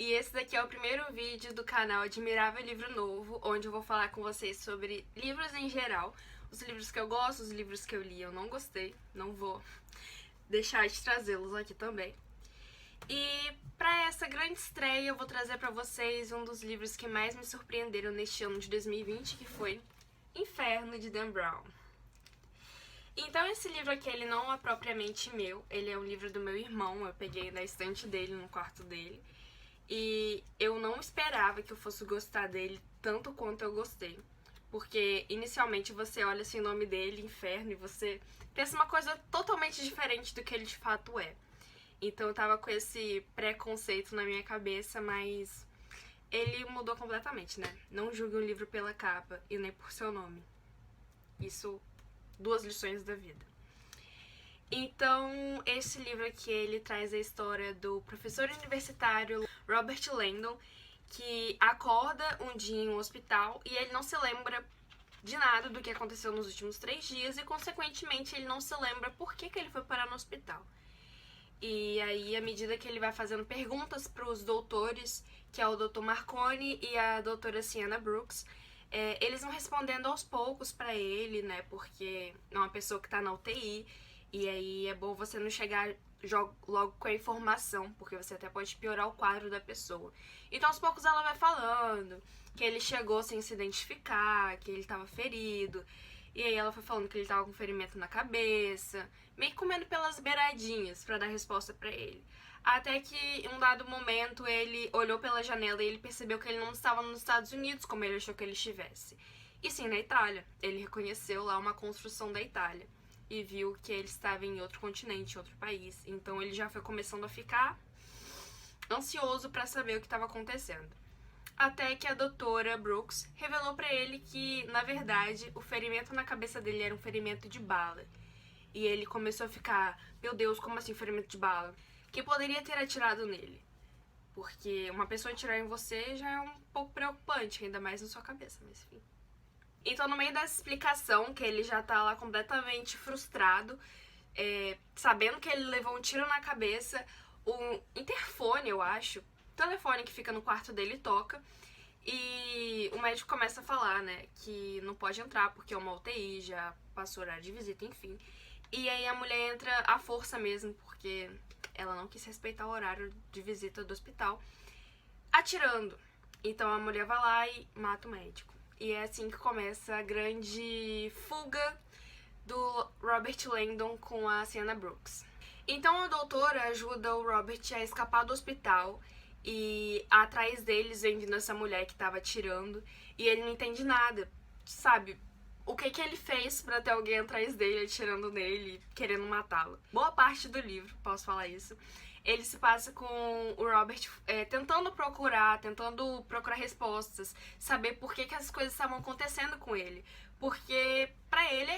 E esse daqui é o primeiro vídeo do canal Admirável Livro Novo, onde eu vou falar com vocês sobre livros em geral, os livros que eu gosto, os livros que eu li eu não gostei, não vou deixar de trazê-los aqui também. E para essa grande estreia eu vou trazer para vocês um dos livros que mais me surpreenderam neste ano de 2020, que foi Inferno, de Dan Brown. Então esse livro aqui, ele não é propriamente meu, ele é um livro do meu irmão, eu peguei da estante dele, no quarto dele. E eu não esperava que eu fosse gostar dele tanto quanto eu gostei. Porque inicialmente você olha assim o nome dele, Inferno, e você pensa uma coisa totalmente diferente do que ele de fato é. Então eu tava com esse preconceito na minha cabeça, mas ele mudou completamente, né? Não julgue um livro pela capa e nem por seu nome. Isso, duas lições da vida. Então, esse livro aqui, ele traz a história do professor universitário Robert Langdon, que acorda um dia em um hospital e ele não se lembra de nada do que aconteceu nos últimos 3 dias e, consequentemente, ele não se lembra por que ele foi parar no hospital. E aí, à medida que ele vai fazendo perguntas para os doutores, que é o Dr. Marconi e a doutora Sienna Brooks, eles vão respondendo aos poucos para ele, né, porque é uma pessoa que tá na UTI. E aí é bom você não chegar logo com a informação, porque você até pode piorar o quadro da pessoa. Então aos poucos ela vai falando que ele chegou sem se identificar, que ele estava ferido. E aí ela foi falando que ele estava com ferimento na cabeça, meio que comendo pelas beiradinhas pra dar resposta pra ele. Até que em um dado momento ele olhou pela janela e ele percebeu que ele não estava nos Estados Unidos como ele achou que ele estivesse. E sim na Itália. Ele reconheceu lá uma construção da Itália e viu que ele estava em outro continente, outro país. Então ele já foi começando a ficar ansioso para saber o que estava acontecendo. Até que a doutora Brooks revelou para ele que, na verdade, o ferimento na cabeça dele era um ferimento de bala. E ele começou a ficar, meu Deus, como assim ferimento de bala? Que poderia ter atirado nele. Porque uma pessoa atirar em você já é um pouco preocupante, ainda mais na sua cabeça, mas enfim. Então, no meio dessa explicação, que ele já tá lá completamente frustrado, sabendo que ele levou um tiro na cabeça, um interfone, eu acho, telefone que fica no quarto dele toca, e o médico começa a falar, né, que não pode entrar porque é uma UTI, já passou horário de visita, enfim. E aí a mulher entra à força mesmo, porque ela não quis respeitar o horário de visita do hospital, atirando. Então a mulher vai lá e mata o médico. E é assim que começa a grande fuga do Robert Langdon com a Sienna Brooks. Então a doutora ajuda o Robert a escapar do hospital e atrás deles vem vindo essa mulher que tava atirando e ele não entende nada, sabe? O que ele fez pra ter alguém atrás dele atirando nele, querendo matá-lo. Boa parte do livro, posso falar isso, ele se passa com o Robert tentando procurar respostas, saber por que as coisas estavam acontecendo com ele. Porque pra ele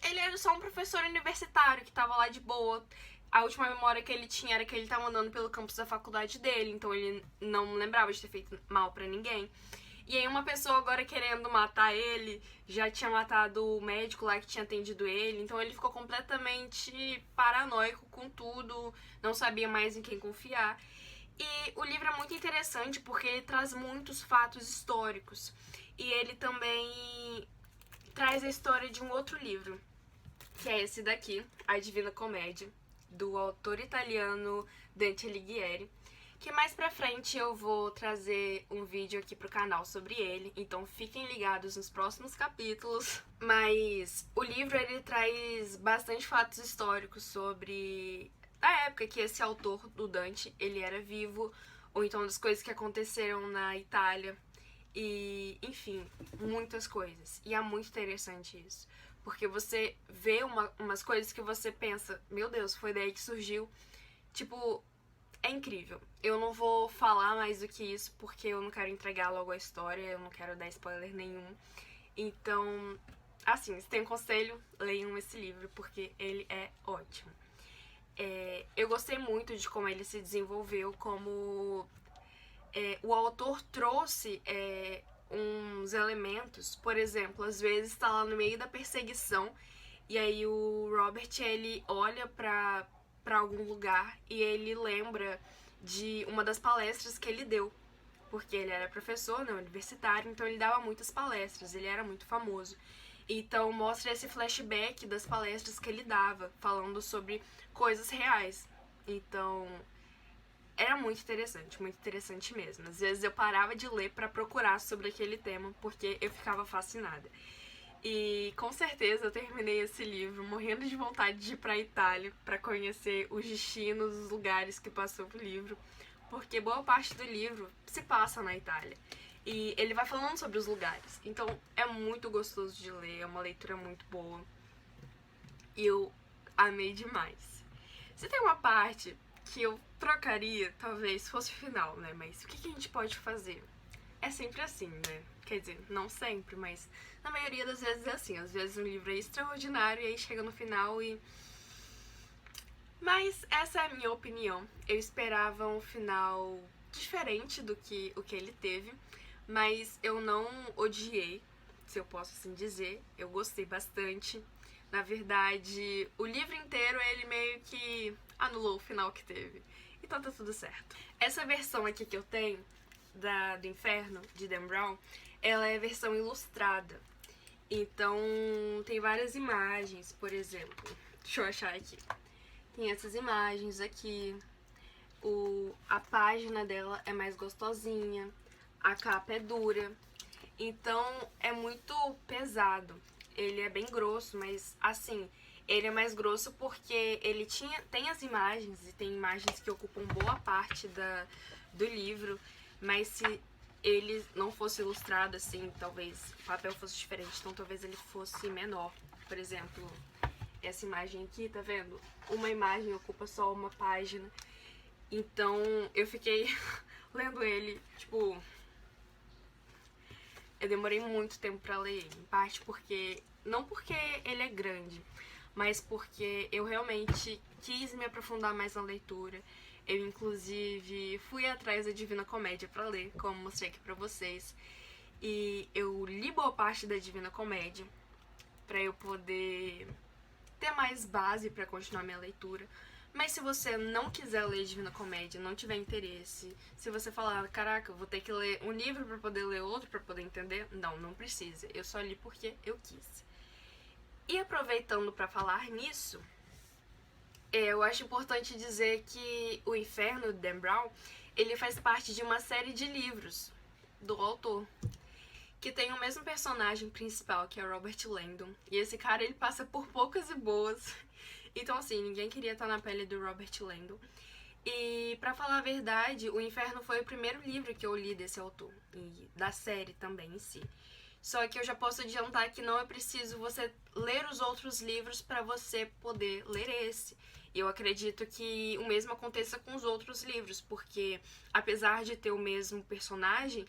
era só um professor universitário que tava lá de boa. A última memória que ele tinha era que ele tava andando pelo campus da faculdade dele, então ele não lembrava de ter feito mal pra ninguém. E aí uma pessoa agora querendo matar ele, já tinha matado o médico lá que tinha atendido ele, então ele ficou completamente paranoico com tudo, não sabia mais em quem confiar. E o livro é muito interessante porque ele traz muitos fatos históricos. E ele também traz a história de um outro livro, que é esse daqui, A Divina Comédia, do autor italiano Dante Alighieri, que mais pra frente eu vou trazer um vídeo aqui pro canal sobre ele, então fiquem ligados nos próximos capítulos. Mas o livro, ele traz bastante fatos históricos sobre a época que esse autor, do Dante, ele era vivo, ou então das coisas que aconteceram na Itália, e enfim, muitas coisas. E é muito interessante isso, porque você vê umas coisas que você pensa, meu Deus, foi daí que surgiu, tipo, é incrível. Eu não vou falar mais do que isso, porque eu não quero entregar logo a história, eu não quero dar spoiler nenhum. Então, assim, se tem um conselho, leiam esse livro, porque ele é ótimo. Eu gostei muito de como ele se desenvolveu, como o autor trouxe uns elementos. Por exemplo, às vezes tá lá no meio da perseguição, e aí o Robert, ele olha pra algum lugar e ele lembra de uma das palestras que ele deu. Porque ele era professor, né, universitário, então ele dava muitas palestras, ele era muito famoso. Então mostra esse flashback das palestras que ele dava, falando sobre coisas reais. Então era muito interessante mesmo. Às vezes eu parava de ler pra procurar sobre aquele tema, porque eu ficava fascinada. E com certeza eu terminei esse livro morrendo de vontade de ir pra Itália pra conhecer os destinos, os lugares que passou o livro, porque boa parte do livro se passa na Itália. E ele vai falando sobre os lugares. Então é muito gostoso de ler, é uma leitura muito boa. E eu amei demais. Se tem uma parte que eu trocaria, talvez fosse o final, né? Mas o que a gente pode fazer? É sempre assim, né? Quer dizer, não sempre, mas na maioria das vezes é assim. Às vezes um livro é extraordinário e aí chega no final e... Mas essa é a minha opinião. Eu esperava um final diferente do que o que ele teve, mas eu não odiei, se eu posso assim dizer. Eu gostei bastante. Na verdade, o livro inteiro ele meio que anulou o final que teve. Então tá tudo certo. Essa versão aqui que eu tenho do Inferno, de Dan Brown, ela é a versão ilustrada. Então tem várias imagens, por exemplo. Deixa eu achar aqui. Tem essas imagens aqui. A página dela é mais gostosinha. A capa é dura. Então é muito pesado. Ele é bem grosso, mas assim, ele é mais grosso porque ele tem as imagens, e tem imagens que ocupam boa parte do livro, mas se ele não fosse ilustrado assim, talvez o papel fosse diferente, então talvez ele fosse menor. Por exemplo, essa imagem aqui, tá vendo? Uma imagem ocupa só uma página. Então eu fiquei lendo ele, tipo... Eu demorei muito tempo pra ler ele, em parte porque... Não porque ele é grande, mas porque eu realmente quis me aprofundar mais na leitura. Eu, inclusive, fui atrás da Divina Comédia pra ler, como mostrei aqui pra vocês. E eu li boa parte da Divina Comédia pra eu poder ter mais base pra continuar minha leitura. Mas se você não quiser ler Divina Comédia, não tiver interesse, se você falar, caraca, eu vou ter que ler um livro pra poder ler outro, pra poder entender, não precisa. Eu só li porque eu quis. E aproveitando pra falar nisso, eu acho importante dizer que o Inferno, de Dan Brown, ele faz parte de uma série de livros do autor, que tem o mesmo personagem principal, que é Robert Langdon. E esse cara, ele passa por poucas e boas. Então, assim, ninguém queria estar na pele do Robert Langdon. E, pra falar a verdade, O Inferno foi o primeiro livro que eu li desse autor, e da série também em si. Só que eu já posso adiantar que não é preciso você ler os outros livros para você poder ler esse. E eu acredito que o mesmo aconteça com os outros livros, porque apesar de ter o mesmo personagem,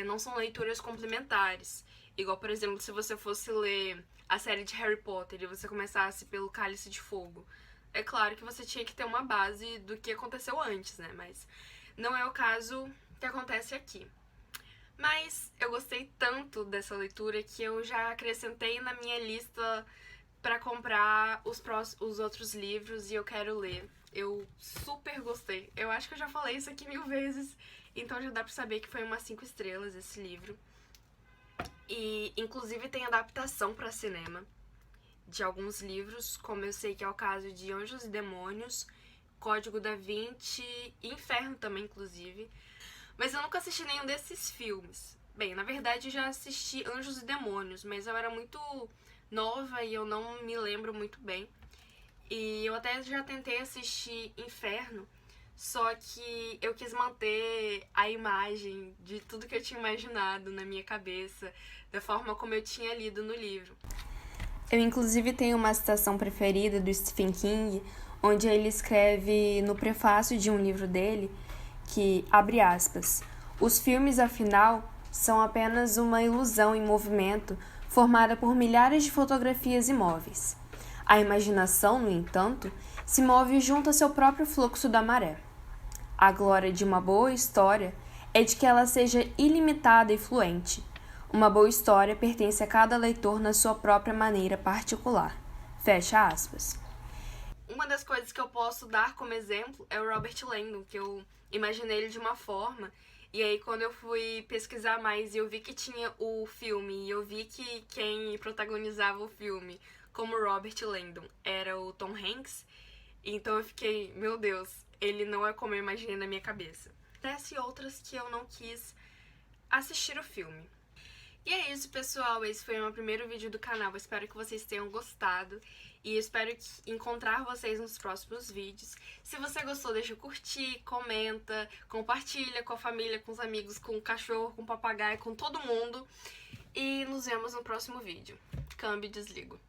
não são leituras complementares. Igual, por exemplo, se você fosse ler a série de Harry Potter e você começasse pelo Cálice de Fogo, é claro que você tinha que ter uma base do que aconteceu antes, né? Mas não é o caso que acontece aqui. Mas eu gostei tanto dessa leitura que eu já acrescentei na minha lista pra comprar os outros livros e eu quero ler. Eu super gostei. Eu acho que eu já falei isso aqui 1000 vezes, então já dá pra saber que foi umas 5 estrelas esse livro. E inclusive tem adaptação pra cinema de alguns livros, como eu sei que é o caso de Anjos e Demônios, Código da Vinci e Inferno também, inclusive. Mas eu nunca assisti nenhum desses filmes. Bem, na verdade eu já assisti Anjos e Demônios, mas eu era muito nova e eu não me lembro muito bem. E eu até já tentei assistir Inferno, só que eu quis manter a imagem de tudo que eu tinha imaginado na minha cabeça, da forma como eu tinha lido no livro. Eu, inclusive, tenho uma citação preferida do Stephen King, onde ele escreve no prefácio de um livro dele que, abre aspas, os filmes, afinal, são apenas uma ilusão em movimento formada por milhares de fotografias imóveis. A imaginação, no entanto, se move junto a seu próprio fluxo da maré. A glória de uma boa história é de que ela seja ilimitada e fluente. Uma boa história pertence a cada leitor na sua própria maneira particular. Fecha aspas. uma das coisas que eu posso dar como exemplo é o Robert Langdon, que eu imaginei ele de uma forma, e aí quando eu fui pesquisar mais e eu vi que tinha o filme, e eu vi que quem protagonizava o filme como Robert Langdon era o Tom Hanks, então eu fiquei, meu Deus, ele não é como eu imaginei na minha cabeça. Acontece outras que eu não quis assistir o filme. E é isso, pessoal, esse foi o meu primeiro vídeo do canal, eu espero que vocês tenham gostado e espero encontrar vocês nos próximos vídeos. Se você gostou, deixa o curtir, comenta, compartilha com a família, com os amigos, com o cachorro, com o papagaio, com todo mundo. E nos vemos no próximo vídeo. Câmbio e desligo.